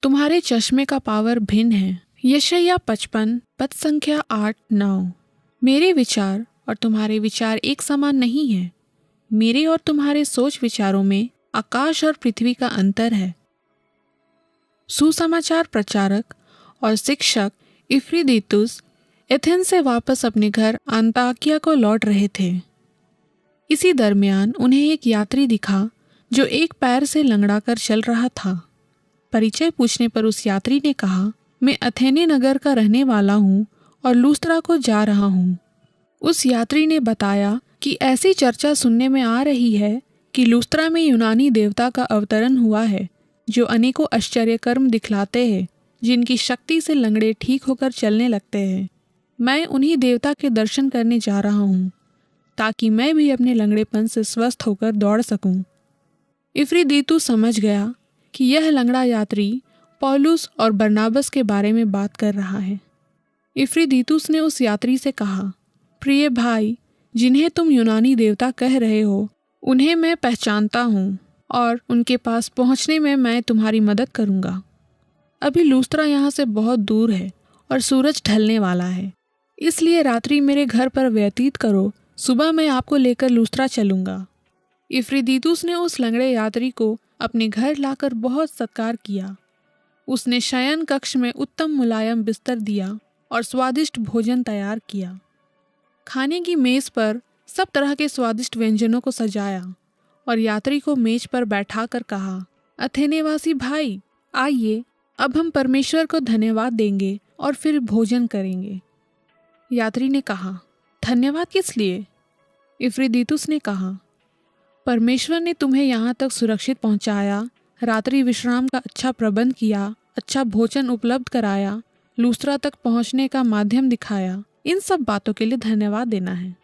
तुम्हारे चश्मे का पावर भिन्न है। यशायाह 55 पद संख्या 8-9। मेरे विचार और तुम्हारे विचार एक समान नहीं है। मेरे और तुम्हारे सोच विचारों में आकाश और पृथ्वी का अंतर है। सुसमाचार प्रचारक और शिक्षक इफ्रीदीतुस एथेंस से वापस अपने घर अंताकिया को लौट रहे थे। इसी दरमियान उन्हें एक यात्री दिखा जो एक पैर से लंगड़ा कर चल रहा था। परिचय पूछने पर उस यात्री ने कहा, मैं अथेने नगर का रहने वाला हूँ और लूस्त्रा को जा रहा हूँ। उस यात्री ने बताया कि ऐसी चर्चा सुनने में आ रही है कि लूस्त्रा में यूनानी देवता का अवतरण हुआ है जो अनेकों आश्चर्य कर्म दिखलाते हैं, जिनकी शक्ति से लंगड़े ठीक होकर चलने लगते हैं। मैं उन्हीं देवता के दर्शन करने जा रहा हूँ ताकि मैं भी अपने लंगड़ेपन से स्वस्थ होकर दौड़ सकूं। इफ्रीदीतुस समझ गया कि यह लंगड़ा यात्री पौलुस और बरनाबस के बारे में बात कर रहा है। इफ्रीदीतुस ने उस यात्री से कहा, प्रिय भाई, जिन्हें तुम यूनानी देवता कह रहे हो उन्हें मैं पहचानता हूँ और उनके पास पहुँचने में मैं तुम्हारी मदद करूँगा। अभी लूस्त्रा यहाँ से बहुत दूर है और सूरज ढलने वाला है, इसलिए रात्रि मेरे घर पर व्यतीत करो। सुबह मैं आपको लेकर लूस्त्रा चलूँगा। इफ्रीदीतुस ने उस लंगड़े यात्री को अपने घर लाकर बहुत सत्कार किया। उसने शयन कक्ष में उत्तम मुलायम बिस्तर दिया और स्वादिष्ट भोजन तैयार किया। खाने की मेज पर सब तरह के स्वादिष्ट व्यंजनों को सजाया और यात्री को मेज पर बैठा कर कहा, अथेनेवासी भाई, आइए अब हम परमेश्वर को धन्यवाद देंगे और फिर भोजन करेंगे। यात्री ने कहा, धन्यवाद किस लिए? इफ्रीदीतुस ने कहा, परमेश्वर ने तुम्हें यहाँ तक सुरक्षित पहुँचाया, रात्रि विश्राम का अच्छा प्रबंध किया, अच्छा भोजन उपलब्ध कराया, लूस्त्रा तक पहुँचने का माध्यम दिखाया। इन सब बातों के लिए धन्यवाद देना है।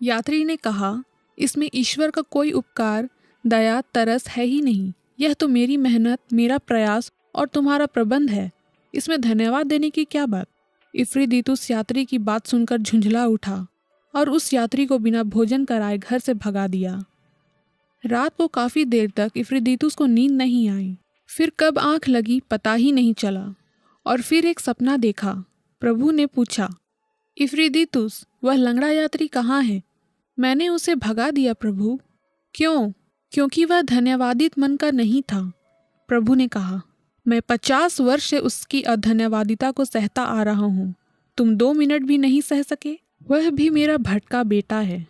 यात्री ने कहा, इसमें ईश्वर का कोई उपकार, दया, तरस है ही नहीं। यह तो मेरी मेहनत, मेरा प्रयास और तुम्हारा प्रबंध है। इसमें धन्यवाद देने की क्या बात? इफ्रीदीतुस यात्री की बात सुनकर झुंझला उठा और उस यात्री को बिना भोजन कराए घर से भगा दिया। रात को काफी देर तक इफ्रीदीतुस को नींद नहीं आई। फिर कब आंख लगी पता ही नहीं चला और फिर एक सपना देखा। प्रभु ने पूछा, इफ्रीदीतुस, वह लंगड़ा यात्री कहाँ है? मैंने उसे भगा दिया प्रभु। क्यों? क्योंकि वह धन्यवादित मन का नहीं था। प्रभु ने कहा, मैं 50 वर्ष से उसकी अधन्यवादिता को सहता आ रहा हूँ। तुम 2 मिनट भी नहीं सह सके? वह भी मेरा भटका बेटा है।